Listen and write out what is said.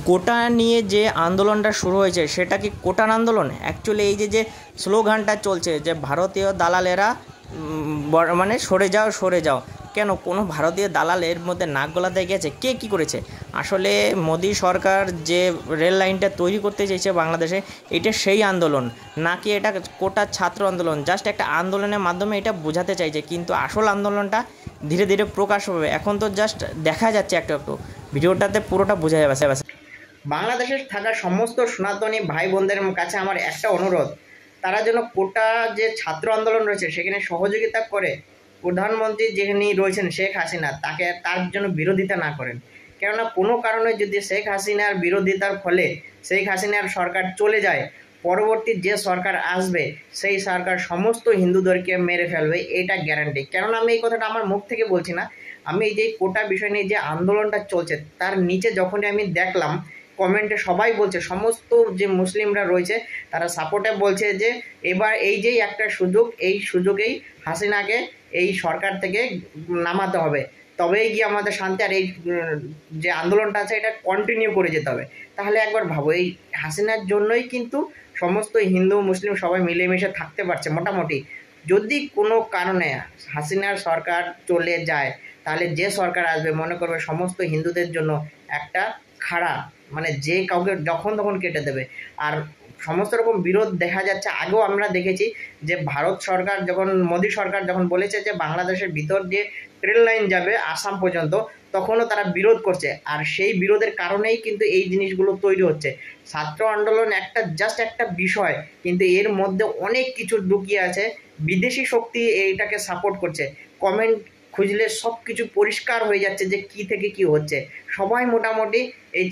কোটা নিয়ে যে আন্দোলনটা শুরু হয়েছে সেটা কি কোটার আন্দোলন? অ্যাকচুয়ালি এই যে স্লোগানটা চলছে যে ভারতীয় দালালেরা মানে সরে যাও সরে যাও, কেন কোনো ভারতীয় দালাল এর মধ্যে নাক গলাতে গেছে? কে কি করেছে? আসলে মোদি সরকার যে রেল লাইনটা তৈরি করতে চেয়েছে বাংলাদেশে, এটা সেই আন্দোলন নাকি এটা কোটার ছাত্র আন্দোলন? জাস্ট একটা আন্দোলনের মাধ্যমে এটা বোঝাতে চাইছে, কিন্তু আসল আন্দোলনটা ধীরে ধীরে প্রকাশ হবে। এখন তো জাস্ট দেখা যাচ্ছে একটু একটু, ভিডিওটাতে পুরোটা বোঝা যাবে। বাংলাদেশে থাকা সমস্ত সনাতনী ভাই বোনদের কাছে আমার একটা অনুরোধ, তারা যেন কোটা যে ছাত্র আন্দোলন রয়েছে সেখানে সহযোগিতা করে প্রধানমন্ত্রী যিনি রয়েছেন শেখ হাসিনা তার জন্য বিরোধিতা না করেন। কেননা কোনো কারণে যদি শেখ হাসিনার বিরোধিতার ফলে শেখ হাসিনার সরকার চলে যায়, পরবর্তী যে সরকার আসবে সেই সরকার সমস্ত হিন্দুদেরকে মেরে ফেলবে, এটা গ্যারান্টি। কেননা আমি এই কথাটা আমার মুখ থেকে বলছি না, আমি এই যে কোটা বিষয় নিয়ে যে আন্দোলনটা চলছে তার নিচে যখনই আমি দেখলাম কমেন্টে সবাই বলছে, সমস্ত যে মুসলিমরা রয়েছে তারা সাপোর্টে বলছে যে এবার এই যেই একটা সুযোগ, এই সুযোগেই হাসিনাকে এই সরকার থেকে নামাতে হবে, তবেই গিয়ে আমাদের শান্তি। আর এই যে আন্দোলনটা আছে এটা কন্টিনিউ করে যেতে হবে। তাহলে একবার ভাবো, এই হাসিনার জন্যই কিন্তু সমস্ত হিন্দু মুসলিম সবাই মিলেমিশে থাকতে পারছে মোটামুটি। যদি কোনো কারণে হাসিনার সরকার চলে যায়, তাহলে যে সরকার আসবে মনে করবে সমস্ত হিন্দুদের জন্য একটা খাড়া, মানে যে কাউকে যখন তখন কেটে দেবে। আর সমস্ত রকম বিরোধ দেখা যাচ্ছে। আগেও আমরা দেখেছি যে ভারত সরকার যখন, মোদী সরকার যখন বলেছে যে বাংলাদেশের ভিতর দিয়ে ট্রেন লাইন যাবে আসাম পর্যন্ত, তখনও তারা বিরোধ করছে। আর সেই বিরোধের কারণেই কিন্তু এই জিনিসগুলো তৈরি হচ্ছে। ছাত্র আন্দোলন একটা জাস্ট একটা বিষয়, কিন্তু এর মধ্যে অনেক কিছু লুকিয়ে আছে। বিদেশি শক্তি এইটাকে সাপোর্ট করছে। কমেন্ট খুঁজলে সব কিছু পরিষ্কার হয়ে যাচ্ছে যে কি থেকে কি হচ্ছে। সবাই মোটামুটি এই